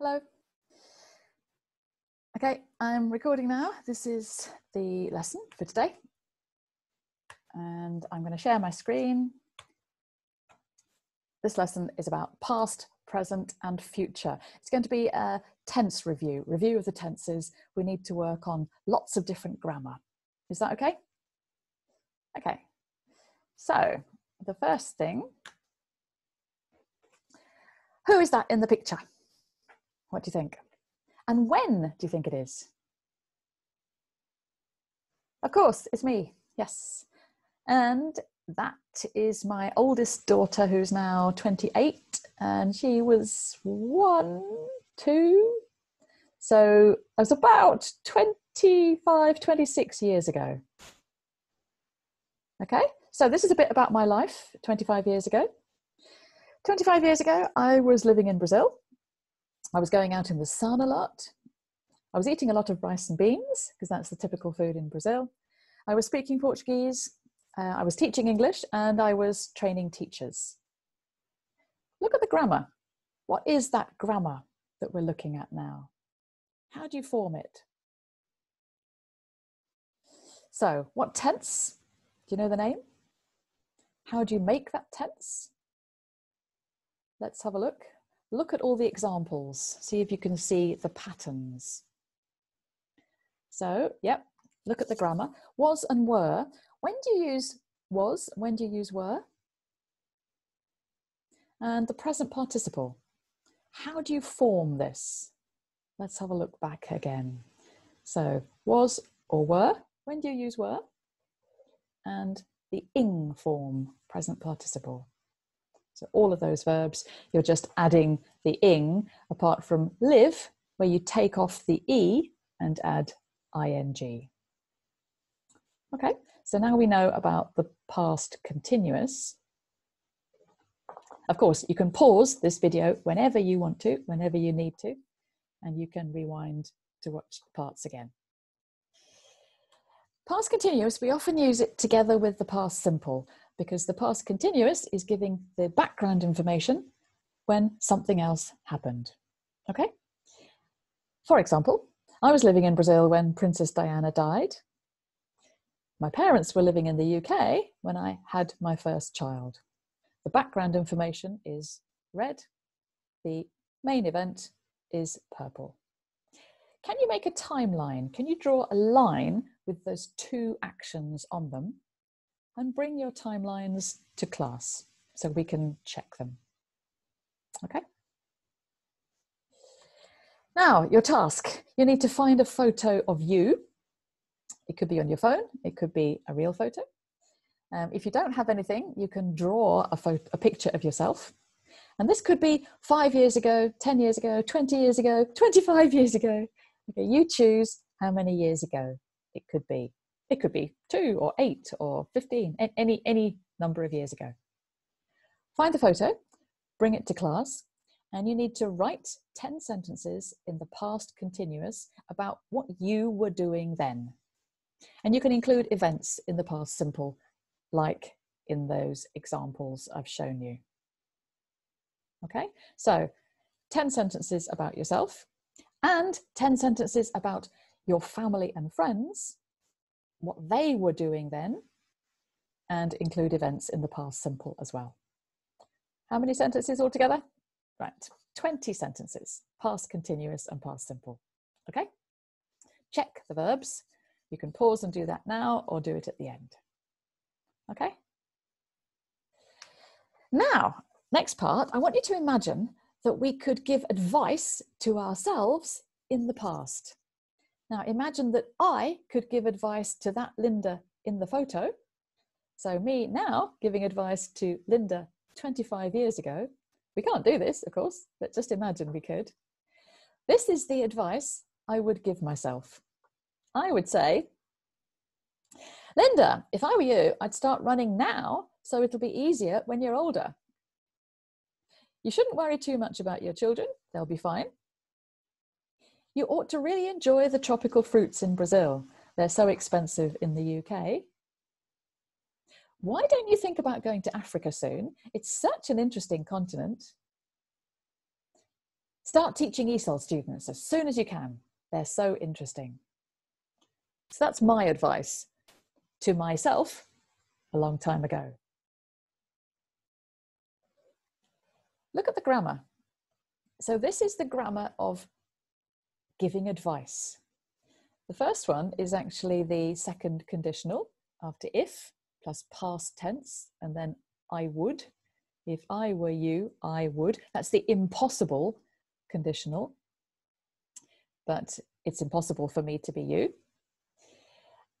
Hello. Okay, I'm recording now. This is the lesson for today. And I'm going to share my screen. This lesson is about past, present, and future. It's going to be a tense review of the tenses. We need to work on lots of different grammar. Is that okay? Okay. So, the first thing, who is that in the picture? What do you think? And when do you think it is? Of course, it's me, yes. And that is my oldest daughter, who's now 28, and she was 2. So I was about 25, 26 years ago. Okay, so this is a bit about my life 25 years ago. 25 years ago, I was living in Brazil. I was going out in the sun a lot. I was eating a lot of rice and beans, because that's the typical food in Brazil. I was speaking Portuguese. I was teaching English, and I was training teachers. Look at the grammar. What is that grammar that we're looking at now? How do you form it? So, what tense? Do you know the name? How do you make that tense? Let's have a look. Look at all the examples. See if you can see the patterns. So, yep, look at the grammar. Was and were. When do you use was? When do you use were? And the present participle. How do you form this? Let's have a look back again. So, was or were. When do you use were? And the ing form, present participle. So all of those verbs, you're just adding the ing, apart from live, where you take off the e and add ing. Okay, so now we know about the past continuous. Of course, you can pause this video whenever you want to, whenever you need to, and you can rewind to watch parts again. Past continuous, we often use it together with the past simple, because the past continuous is giving the background information when something else happened. Okay? For example, I was living in Brazil when Princess Diana died. My parents were living in the UK when I had my first child. The background information is red. The main event is purple. Can you make a timeline? Can you draw a line with those two actions on them and bring your timelines to class so we can check them? Okay. Now, your task. You need to find a photo of you. It could be on your phone. It could be a real photo. If you don't have anything, you can draw a picture of yourself. And this could be 5 years ago, 10 years ago, 20 years ago, 25 years ago. Okay, you choose how many years ago it could be. It could be 2 or 8 or 15, any number of years ago. Find the photo, bring it to class, and you need to write 10 sentences in the past continuous about what you were doing then. And you can include events in the past simple, like in those examples I've shown you. Okay, so 10 sentences about yourself and 10 sentences about your family and friends, what they were doing then, and include events in the past simple as well. How many sentences altogether? Right, 20 sentences, past continuous and past simple. Okay, check the verbs. You can pause and do that now or do it at the end. Okay. Now, next part, I want you to imagine that we could give advice to ourselves in the past. Now, imagine that I could give advice to that Linda in the photo. So me now giving advice to Linda 25 years ago. We can't do this, of course, but just imagine we could. This is the advice I would give myself. I would say, Linda, if I were you, I'd start running now so it'll be easier when you're older. You shouldn't worry too much about your children. They'll be fine. You ought to really enjoy the tropical fruits in Brazil. They're so expensive in the UK. Why don't you think about going to Africa soon? It's such an interesting continent. Start teaching ESOL students as soon as you can. They're so interesting. So that's my advice to myself a long time ago. Look at the grammar. So this is the grammar of giving advice. The first one is actually the second conditional after if plus past tense and then I would. If I were you, I would. That's the impossible conditional, but it's impossible for me to be you.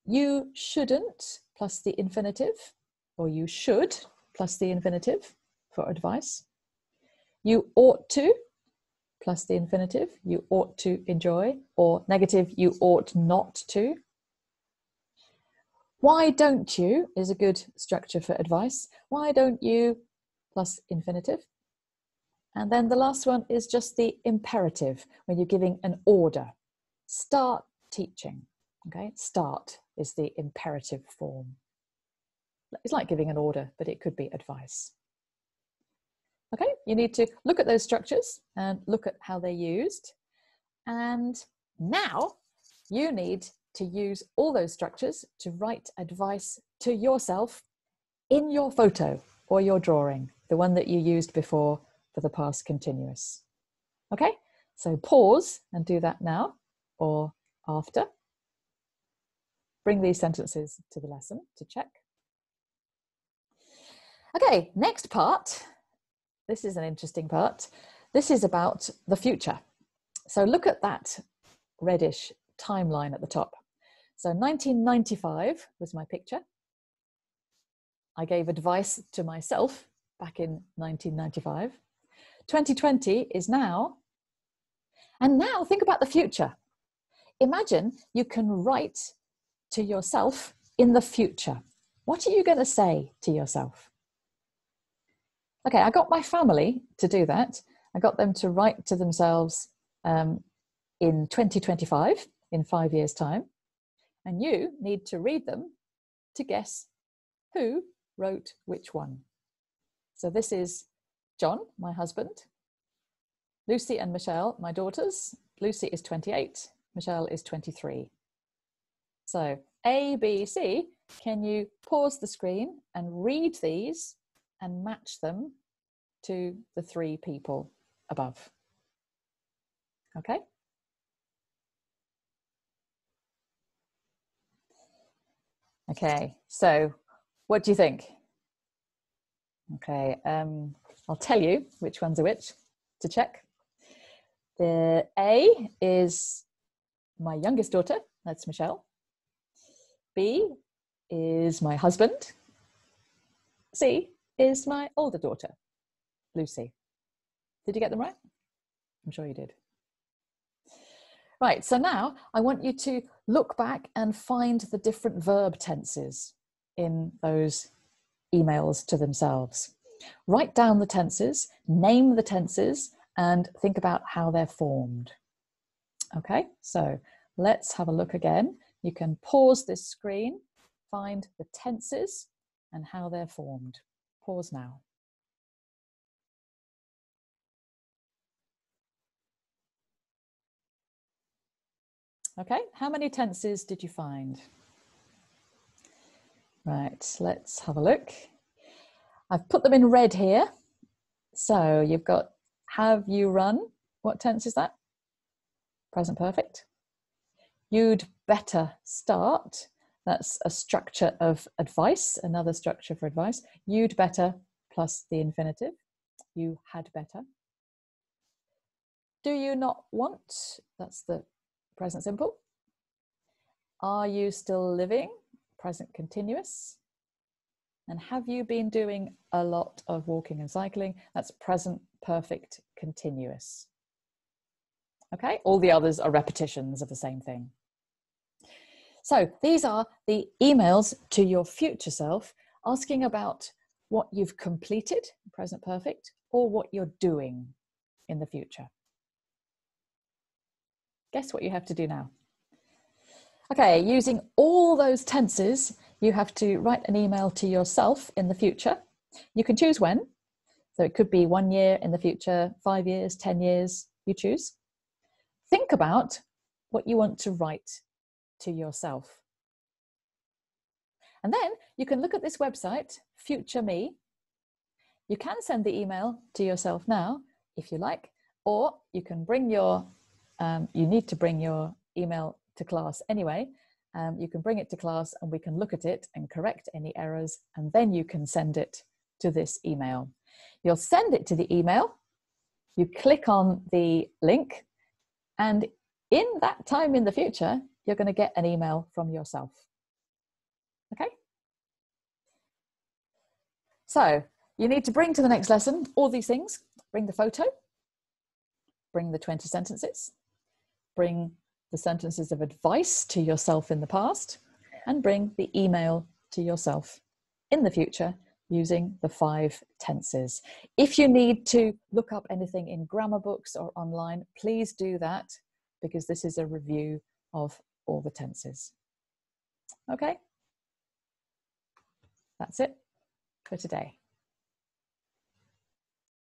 You shouldn't plus the infinitive, or you should plus the infinitive for advice. You ought to plus the infinitive, you ought to enjoy, or negative, you ought not to. Why don't you is a good structure for advice. Why don't you plus infinitive. And then the last one is just the imperative, when you're giving an order. Start teaching, okay? Start is the imperative form. It's like giving an order, but it could be advice. Okay, you need to look at those structures and look at how they're used. And now you need to use all those structures to write advice to yourself in your photo or your drawing, the one that you used before for the past continuous. Okay, so pause and do that now or after. Bring these sentences to the lesson to check. Okay, next part. This is an interesting part. This is about the future. So look at that reddish timeline at the top. So 1995 was my picture. I gave advice to myself back in 1995. 2020 is now. And now think about the future. Imagine you can write to yourself in the future. What are you going to say to yourself? Okay, I got my family to do that. I got them to write to themselves in 2025, in 5 years' time. And you need to read them to guess who wrote which one. So this is John, my husband, Lucy and Michelle, my daughters. Lucy is 28, Michelle is 23. So A, B, C, can you pause the screen and read these and match them to the three people above? Okay. Okay, so what do you think? Okay, I'll tell you which ones are which to check. The A is my youngest daughter, that's Michelle. B is my husband. C is my older daughter, Lucy. Did you get them right? I'm sure you did. Right, so now I want you to look back and find the different verb tenses in those emails to themselves. Write down the tenses, name the tenses, and think about how they're formed. Okay, so let's have a look again. You can pause this screen, find the tenses and how they're formed. Pause now. Okay, how many tenses did you find? Right, let's have a look. I've put them in red here. So you've got have you run. What tense is that? Present perfect. You'd better start. That's a structure of advice, another structure for advice. You'd better plus the infinitive. You had better. Do you not want? That's the present simple. Are you still living? Present continuous. And have you been doing a lot of walking and cycling? That's present perfect continuous. Okay, all the others are repetitions of the same thing. So these are the emails to your future self asking about what you've completed, present perfect, or what you're doing in the future. Guess what you have to do now? Okay, using all those tenses, you have to write an email to yourself in the future. You can choose when. So it could be 1 year in the future, 5 years, 10 years, you choose. Think about what you want to write to yourself. And then you can look at this website, Future Me. You can send the email to yourself now, if you like, or you can bring your, you need to bring your email to class anyway. You can bring it to class and we can look at it and correct any errors, and then you can send it to this email. You'll send it to the email, you click on the link, and in that time in the future, you're going to get an email from yourself. Okay? So you need to bring to the next lesson all these things. Bring the photo, bring the 20 sentences, bring the sentences of advice to yourself in the past, and bring the email to yourself in the future using the 5 tenses. If you need to look up anything in grammar books or online, please do that, because this is a review of all the tenses. Okay? That's it for today.